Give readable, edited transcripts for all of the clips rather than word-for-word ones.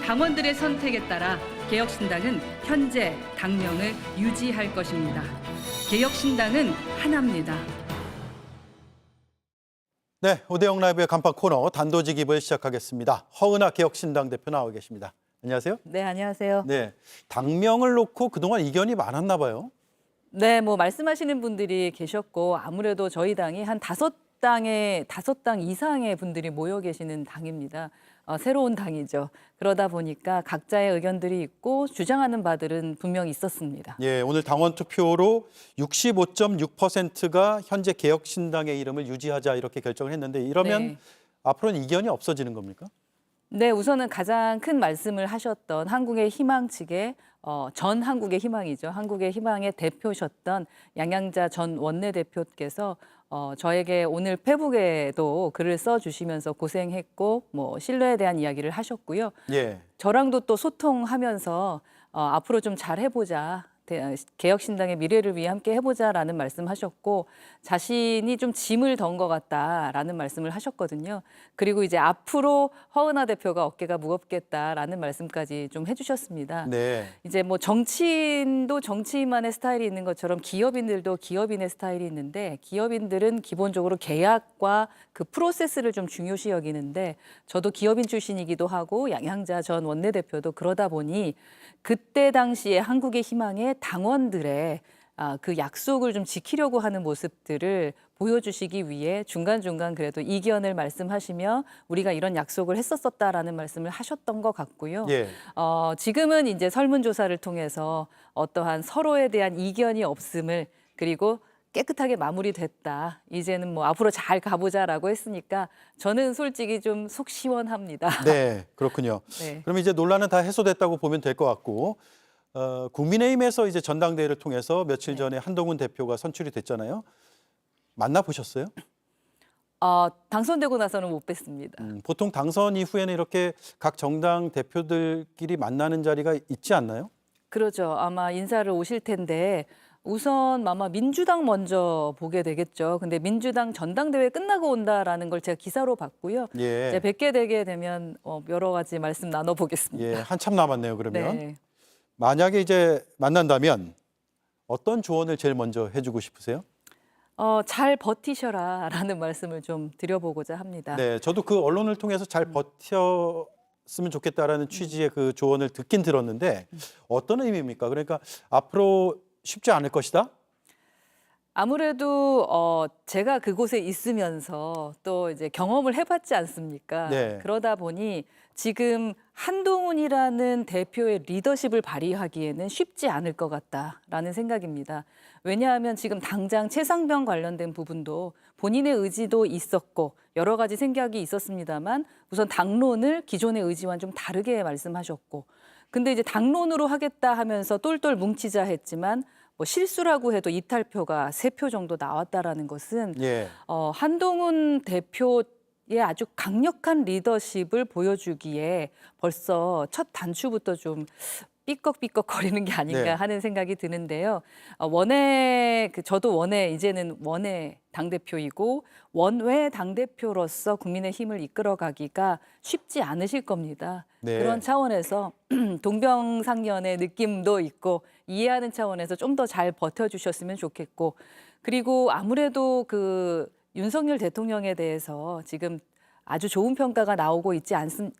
당원들의 선택에 따라 개혁신당은 현재 당명을 유지할 것입니다. 개혁신당은 하나입니다. 네, 오대영 라이브의 간판 코너 단도직입을 시작하겠습니다. 허은하 개혁신당 대표 나와 계십니다. 안녕하세요. 네, 안녕하세요. 네, 당명을 놓고 그동안 이견이 많았나 봐요. 네, 뭐 말씀하시는 분들이 계셨고 아무래도 저희 당이 한 다섯 당 이상의 분들이 모여 계시는 당입니다. 새로운 당이죠. 그러다 보니까 각자의 의견들이 있고 주장하는 바들은 분명히 있었습니다. 예, 오늘 당원 투표로 65.6%가 현재 개혁신당의 이름을 유지하자 이렇게 결정을 했는데 이러면 네. 앞으로는 이견이 없어지는 겁니까? 네, 우선은 가장 큰 말씀을 하셨던 한국의 희망 측의 전 한국의 희망이죠. 한국의 희망의 대표셨던 양양자 전 원내대표께서 저에게 오늘 페북에도 글을 써주시면서 고생했고 뭐 신뢰에 대한 이야기를 하셨고요. 예, 저랑도 또 소통하면서 앞으로 좀 잘 해보자. 개혁신당의 미래를 위해 함께 해보자라는 말씀하셨고 자신이 좀 짐을 던 것 같다라는 말씀을 하셨거든요. 그리고 이제 앞으로 허은하 대표가 어깨가 무겁겠다라는 말씀까지 좀 해주셨습니다. 네, 이제 뭐 정치인도 정치인만의 스타일이 있는 것처럼 기업인들도 기업인의 스타일이 있는데 기업인들은 기본적으로 계약과 그 프로세스를 좀 중요시 여기는데 저도 기업인 출신이기도 하고 양양자 전 원내대표도 그러다 보니 그때 당시에 한국의 희망의 당원들의 그 약속을 좀 지키려고 하는 모습들을 보여주시기 위해 중간중간 그래도 이견을 말씀하시며 우리가 이런 약속을 했었다라는 말씀을 하셨던 것 같고요. 예. 지금은 이제 설문조사를 통해서 어떠한 서로에 대한 이견이 없음을 그리고 깨끗하게 마무리됐다. 이제는 뭐 앞으로 잘 가보자라고 했으니까 저는 솔직히 좀 속 시원합니다. 네, 그렇군요. 네. 그럼 이제 논란은 다 해소됐다고 보면 될 것 같고 국민의힘에서 이제 전당대회를 통해서 며칠 전에 한동훈 대표가 선출이 됐잖아요. 만나보셨어요? 당선되고 나서는 못 뵀습니다. 보통 당선 이후에는 이렇게 각 정당 대표들끼리 만나는 자리가 있지 않나요? 그러죠. 아마 인사를 오실 텐데 우선 아마 민주당 먼저 보게 되겠죠. 근데 민주당 전당대회 끝나고 온다라는 걸 제가 기사로 봤고요. 예. 이제 뵙게 되게 되면 여러 가지 말씀 나눠보겠습니다. 예, 한참 남았네요, 그러면. 네. 만약에 이제 만난다면 어떤 조언을 제일 먼저 해주고 싶으세요? 잘 버티셔라라는 말씀을 좀 드려보고자 합니다. 네, 저도 그 언론을 통해서 잘 버텼으면 좋겠다라는 취지의 그 조언을 듣긴 들었는데 어떤 의미입니까? 그러니까 앞으로 쉽지 않을 것이다? 아무래도 제가 그곳에 있으면서 또 이제 경험을 해봤지 않습니까? 네. 그러다 보니 지금 한동훈이라는 대표의 리더십을 발휘하기에는 쉽지 않을 것 같다라는 생각입니다. 왜냐하면 지금 당장 최상병 관련된 부분도 본인의 의지도 있었고 여러 가지 생각이 있었습니다만 우선 당론을 기존의 의지와는 좀 다르게 말씀하셨고 근데 이제 당론으로 하겠다 하면서 똘똘 뭉치자 했지만 뭐 실수라고 해도 이탈표가 3표 정도 나왔다라는 것은 예. 한동훈 대표의 아주 강력한 리더십을 보여주기에 벌써 첫 단추부터 좀 삐걱삐걱거리는 게 아닌가 네. 하는 생각이 드는데요. 저도 이제는 원외 당대표이고 원외 당대표로서 국민의힘을 이끌어가기가 쉽지 않으실 겁니다. 네. 그런 차원에서 동병상련의 느낌도 있고 이해하는 차원에서 좀 더 잘 버텨주셨으면 좋겠고 그리고 아무래도 그 윤석열 대통령에 대해서 지금 아주 좋은 평가가 나오고 있지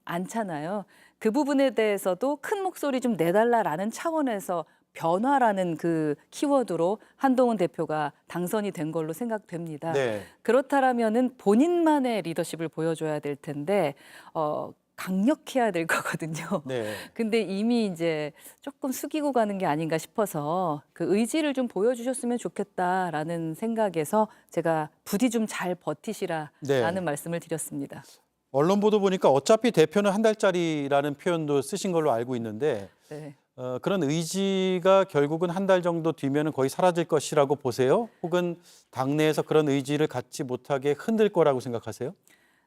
않잖아요. 그 부분에 대해서도 큰 목소리 좀 내달라라는 차원에서 변화라는 그 키워드로 한동훈 대표가 당선이 된 걸로 생각됩니다. 네. 그렇다라면은 본인만의 리더십을 보여줘야 될 텐데 강력해야 될 거거든요. 네. 근데 이미 이제 조금 숙이고 가는 게 아닌가 싶어서 그 의지를 좀 보여주셨으면 좋겠다라는 생각에서 제가 부디 좀 잘 버티시라라는 네. 말씀을 드렸습니다. 언론 보도 보니까 어차피 대표는 한 달짜리라는 표현도 쓰신 걸로 알고 있는데 네. 그런 의지가 결국은 한 달 정도 뒤면은 거의 사라질 것이라고 보세요? 혹은 당내에서 그런 의지를 갖지 못하게 흔들 거라고 생각하세요?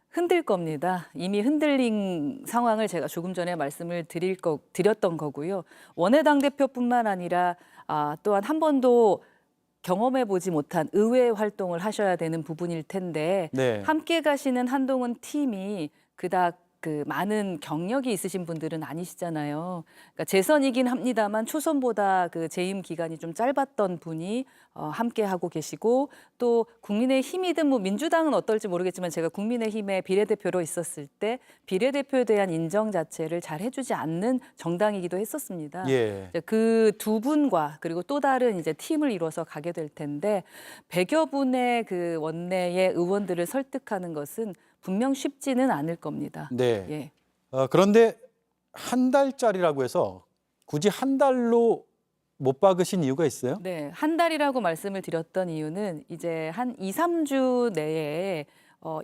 흔들 겁니다. 이미 흔들린 상황을 제가 조금 전에 말씀을 드렸던 거고요. 원외 당대표뿐만 아니라 또한 한 번도 경험해보지 못한 의회 활동을 하셔야 되는 부분일 텐데 네. 함께 가시는 한동훈 팀이 그닥 그 많은 경력이 있으신 분들은 아니시잖아요. 그러니까 재선이긴 합니다만 초선보다 그 재임 기간이 좀 짧았던 분이 함께 하고 계시고 또 국민의힘이든 뭐 민주당은 어떨지 모르겠지만 제가 국민의힘의 비례대표로 있었을 때 비례대표에 대한 인정 자체를 잘 해주지 않는 정당이기도 했었습니다. 예. 그 두 분과 그리고 또 다른 이제 팀을 이뤄서 가게 될 텐데 100여 분의 그 원내의 의원들을 설득하는 것은 분명 쉽지는 않을 겁니다. 네. 예. 그런데 한 달짜리라고 해서 굳이 한 달로 못 박으신 이유가 있어요? 네, 한 달이라고 말씀을 드렸던 이유는 이제 한 2, 3주 내에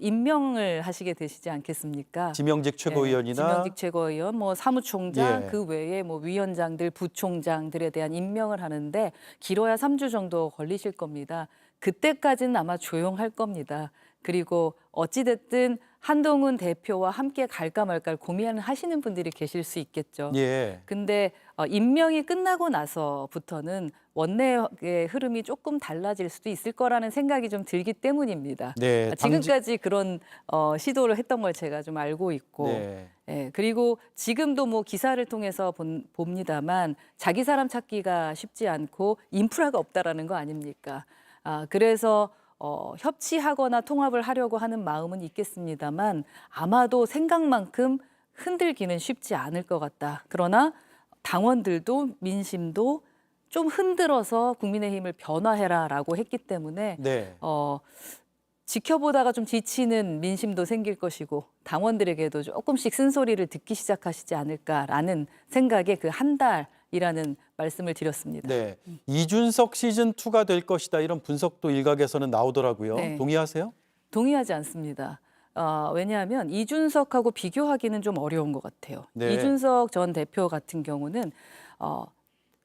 임명을 하시게 되시지 않겠습니까? 지명직 최고위원이나 지명직 최고위원, 뭐 사무총장, 예. 그 외에 뭐 위원장들, 부총장들에 대한 임명을 하는데 길어야 3주 정도 걸리실 겁니다. 그때까지는 아마 조용할 겁니다. 그리고 어찌됐든 한동훈 대표와 함께 갈까 말까 고민하시는 분들이 계실 수 있겠죠. 예. 근데 임명이 끝나고 나서부터는 원내의 흐름이 조금 달라질 수도 있을 거라는 생각이 좀 들기 때문입니다. 네. 지금까지 그런 시도를 했던 걸 제가 좀 알고 있고, 네. 예, 그리고 지금도 뭐 기사를 통해서 봅니다만 자기 사람 찾기가 쉽지 않고 인프라가 없다라는 거 아닙니까? 그래서 협치하거나 통합을 하려고 하는 마음은 있겠습니다만 아마도 생각만큼 흔들기는 쉽지 않을 것 같다. 그러나 당원들도 민심도 좀 흔들어서 국민의힘을 변화해라라고 했기 때문에 네. 지켜보다가 좀 지치는 민심도 생길 것이고 당원들에게도 조금씩 쓴소리를 듣기 시작하시지 않을까라는 생각에 그 한 달이라는 말씀을 드렸습니다. 네. 이준석 시즌 2가 될 것이다 이런 분석도 일각에서는 나오더라고요. 네. 동의하세요? 동의하지 않습니다. 왜냐하면 이준석하고 비교하기는 좀 어려운 것 같아요. 네. 이준석 전 대표 같은 경우는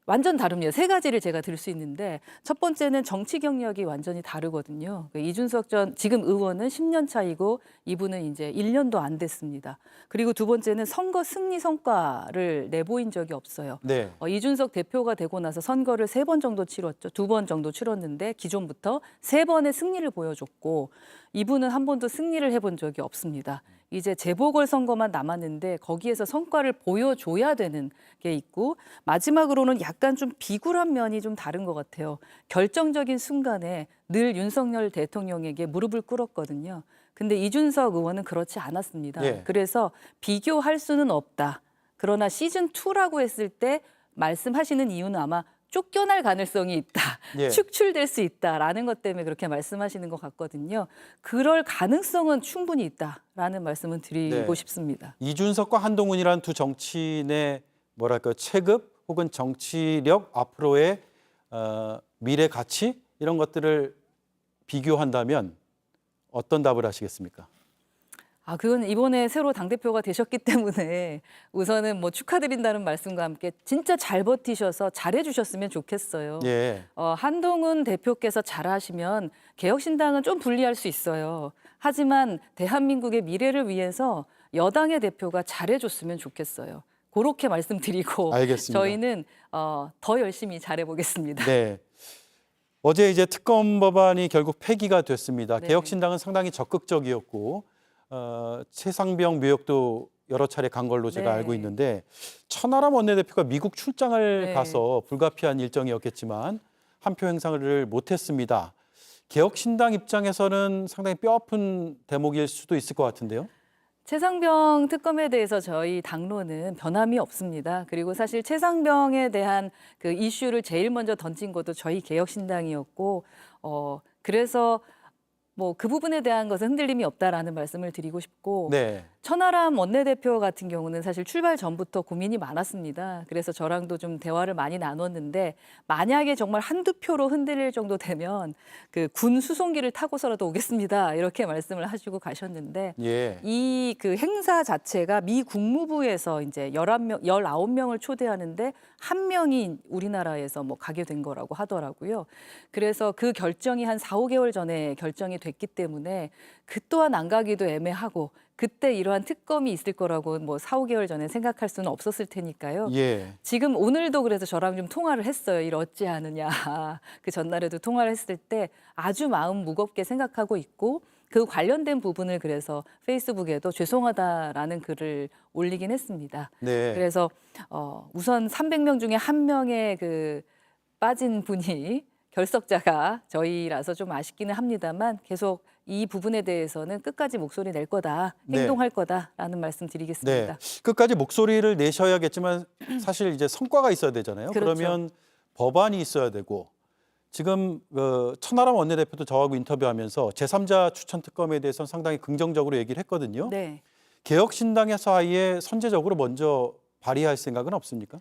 완전 다릅니다. 세 가지를 제가 들 수 있는데 첫 번째는 정치 경력이 완전히 다르거든요. 이준석 전 지금 의원은 10년 차이고 이분은 이제 1년도 안 됐습니다. 그리고 두 번째는 선거 승리 성과를 내보인 적이 없어요. 네. 이준석 대표가 되고 나서 선거를 3번 정도 치렀죠. 2번 정도 치렀는데 기존부터 3번의 승리를 보여줬고 이분은 한 번도 승리를 해본 적이 없습니다. 이제 재보궐선거만 남았는데 거기에서 성과를 보여줘야 되는 게 있고 마지막으로는 약간 좀 비굴한 면이 좀 다른 것 같아요. 결정적인 순간에 늘 윤석열 대통령에게 무릎을 꿇었거든요. 근데 이준석 의원은 그렇지 않았습니다. 예. 그래서 비교할 수는 없다. 그러나 시즌2라고 했을 때 말씀하시는 이유는 아마 쫓겨날 가능성이 있다. 예. 축출될 수 있다라는 것 때문에 그렇게 말씀하시는 것 같거든요. 그럴 가능성은 충분히 있다라는 말씀은 드리고 네. 싶습니다. 이준석과 한동훈이란 두 정치인의 뭐랄까 체급 혹은 정치력 앞으로의 미래 가치 이런 것들을 비교한다면 어떤 답을 하시겠습니까? 그건 이번에 새로 당대표가 되셨기 때문에 우선은 뭐 축하드린다는 말씀과 함께 진짜 잘 버티셔서 잘해주셨으면 좋겠어요. 예. 한동훈 대표께서 잘하시면 개혁신당은 좀 불리할 수 있어요. 하지만 대한민국의 미래를 위해서 여당의 대표가 잘해줬으면 좋겠어요. 그렇게 말씀드리고 알겠습니다. 저희는 더 열심히 잘해보겠습니다. 네. 어제 이제 특검 법안이 결국 폐기가 됐습니다. 네. 개혁신당은 상당히 적극적이었고 최상병 묘역도 여러 차례 간 걸로 제가 네. 알고 있는데 천하람 원내대표가 미국 출장을 네. 가서 불가피한 일정이었겠지만 한 표 행사를 못했습니다. 개혁신당 입장에서는 상당히 뼈아픈 대목일 수도 있을 것 같은데요. 최상병 특검에 대해서 저희 당론은 변함이 없습니다. 그리고 사실 최상병에 대한 그 이슈를 제일 먼저 던진 것도 저희 개혁신당이었고, 그래서 뭐 그 부분에 대한 것은 흔들림이 없다라는 말씀을 드리고 싶고, 네. 천하람 원내대표 같은 경우는 사실 출발 전부터 고민이 많았습니다. 그래서 저랑도 좀 대화를 많이 나눴는데 만약에 정말 한두 표로 흔들릴 정도 되면 그 군 수송기를 타고서라도 오겠습니다. 이렇게 말씀을 하시고 가셨는데 예. 이 그 행사 자체가 미 국무부에서 이제 19명을 초대하는데 한 명이 우리나라에서 뭐 가게 된 거라고 하더라고요. 그래서 그 결정이 한 4, 5개월 전에 결정이 됐기 때문에 그 또한 안 가기도 애매하고 그때 이러한 특검이 있을 거라고 뭐 4, 5개월 전에 생각할 수는 없었을 테니까요. 예. 지금 오늘도 그래서 저랑 좀 통화를 했어요. 일 어찌하느냐. 그 전날에도 통화를 했을 때 아주 마음 무겁게 생각하고 있고 그 관련된 부분을 그래서 페이스북에도 죄송하다라는 글을 올리긴 했습니다. 네. 그래서 우선 300명 중에 한 명의 그 빠진 분이 결석자가 저희라서 좀 아쉽기는 합니다만 계속 이 부분에 대해서는 끝까지 목소리 낼 거다, 네. 행동할 거다라는 말씀 드리겠습니다. 네. 끝까지 목소리를 내셔야겠지만 사실 이제 성과가 있어야 되잖아요. 그렇죠. 그러면 법안이 있어야 되고 지금 천하람 원내대표도 저하고 인터뷰하면서 제3자 추천 특검에 대해서는 상당히 긍정적으로 얘기를 했거든요. 네. 개혁신당의 사이에 선제적으로 먼저 발의할 생각은 없습니까?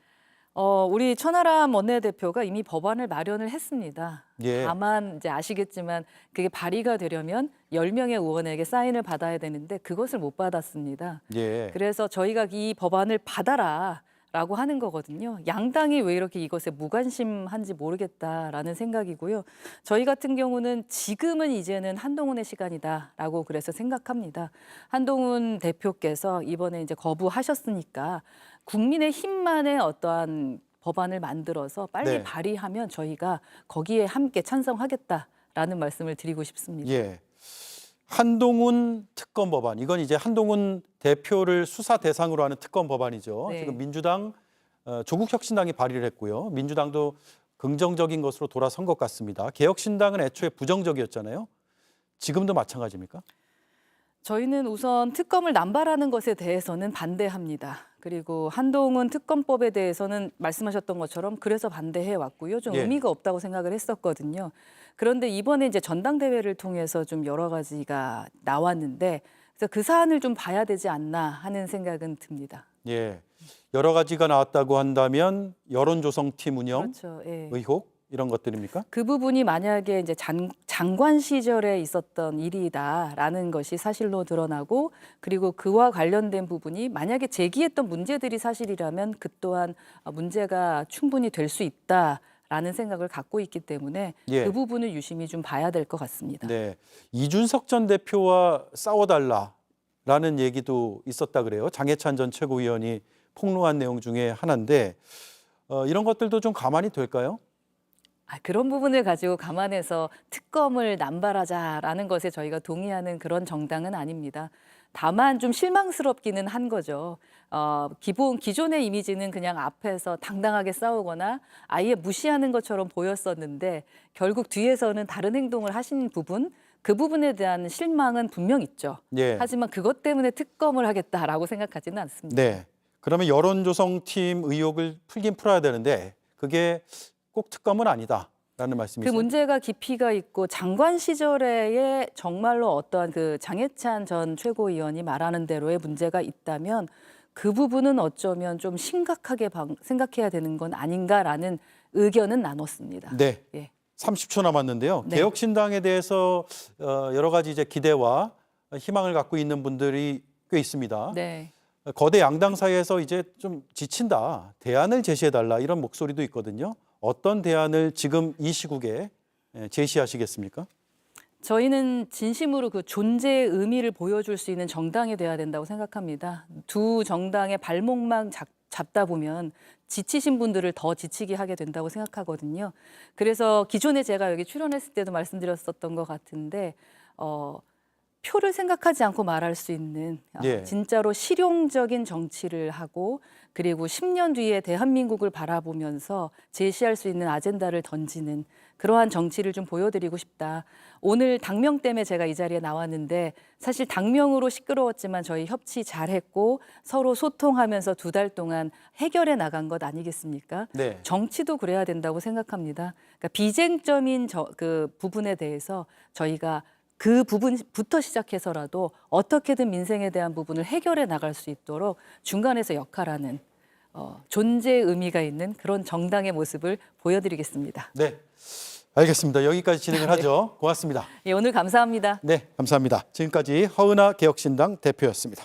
우리 천하람 원내대표가 이미 법안을 마련을 했습니다. 예. 다만 이제 아시겠지만 그게 발의가 되려면 10명의 의원에게 사인을 받아야 되는데 그것을 못 받았습니다. 예. 그래서 저희가 이 법안을 받아라라고 하는 거거든요. 양당이 왜 이렇게 이것에 무관심한지 모르겠다라는 생각이고요. 저희 같은 경우는 지금은 이제는 한동훈의 시간이다라고 그래서 생각합니다. 한동훈 대표께서 이번에 이제 거부하셨으니까 국민의 힘만의 어떠한 법안을 만들어서 빨리 네. 발의하면 저희가 거기에 함께 찬성하겠다라는 말씀을 드리고 싶습니다. 예. 한동훈 특검 법안. 이건 이제 한동훈 대표를 수사 대상으로 하는 특검 법안이죠. 네. 지금 민주당, 조국혁신당이 발의를 했고요. 민주당도 긍정적인 것으로 돌아선 것 같습니다. 개혁신당은 애초에 부정적이었잖아요. 지금도 마찬가지입니까? 저희는 우선 특검을 남발하는 것에 대해서는 반대합니다. 그리고 한동훈 특검법에 대해서는 말씀하셨던 것처럼 그래서 반대해 왔고요. 좀 예. 의미가 없다고 생각을 했었거든요. 그런데 이번에 이제 전당대회를 통해서 좀 여러 가지가 나왔는데 그래서 그 사안을 좀 봐야 되지 않나 하는 생각은 듭니다. 예. 여러 가지가 나왔다고 한다면 여론조성팀 운영 그렇죠. 예. 의혹 이런 것들입니까? 그 부분이 만약에 이제 장관 시절에 있었던 일이다라는 것이 사실로 드러나고 그리고 그와 관련된 부분이 만약에 제기했던 문제들이 사실이라면 그 또한 문제가 충분히 될 수 있다라는 생각을 갖고 있기 때문에 예. 그 부분을 유심히 좀 봐야 될 것 같습니다. 네. 이준석 전 대표와 싸워달라라는 얘기도 있었다 그래요. 장해찬 전 최고위원이 폭로한 내용 중에 하나인데 이런 것들도 좀 가만히 될까요? 그런 부분을 가지고 감안해서 특검을 남발하자라는 것에 저희가 동의하는 그런 정당은 아닙니다. 다만 좀 실망스럽기는 한 거죠. 기존의 이미지는 그냥 앞에서 당당하게 싸우거나 아예 무시하는 것처럼 보였었는데 결국 뒤에서는 다른 행동을 하신 부분, 그 부분에 대한 실망은 분명 있죠. 예. 하지만 그것 때문에 특검을 하겠다라고 생각하지는 않습니다. 네. 그러면 여론조성팀 의혹을 풀긴 풀어야 되는데 그게 꼭 특검은 아니다라는 말씀이시죠? 그 문제가 깊이가 있고 장관 시절에 정말로 어떠한 그 장해찬 전 최고위원이 말하는 대로의 문제가 있다면 그 부분은 어쩌면 좀 심각하게 생각해야 되는 건 아닌가라는 의견은 나눴습니다. 네. 예. 30초 남았는데요. 네. 개혁신당에 대해서 여러 가지 이제 기대와 희망을 갖고 있는 분들이 꽤 있습니다. 네. 거대 양당 사이에서 이제 좀 지친다, 대안을 제시해달라 이런 목소리도 있거든요. 어떤 대안을 지금 이 시국에 제시하시겠습니까? 저희는 진심으로 그 존재의 의미를 보여줄 수 있는 정당이 돼야 된다고 생각합니다. 두 정당의 발목만 잡다 보면 지치신 분들을 더 지치게 하게 된다고 생각하거든요. 그래서 기존에 제가 여기 출연했을 때도 말씀드렸었던 것 같은데 표를 생각하지 않고 말할 수 있는 예. 진짜로 실용적인 정치를 하고 그리고 10년 뒤에 대한민국을 바라보면서 제시할 수 있는 아젠다를 던지는 그러한 정치를 좀 보여드리고 싶다. 오늘 당명 때문에 제가 이 자리에 나왔는데 사실 당명으로 시끄러웠지만 저희 협치 잘했고 서로 소통하면서 2달 동안 해결해 나간 것 아니겠습니까? 네. 정치도 그래야 된다고 생각합니다. 그러니까 비쟁점인 그 부분에 대해서 저희가 그 부분부터 시작해서라도 어떻게든 민생에 대한 부분을 해결해 나갈 수 있도록 중간에서 역할하는 존재의 의미가 있는 그런 정당의 모습을 보여드리겠습니다. 네. 알겠습니다. 여기까지 진행을 하죠. 고맙습니다. 예, 오늘 감사합니다. 네, 감사합니다. 지금까지 허은하 개혁신당 대표였습니다.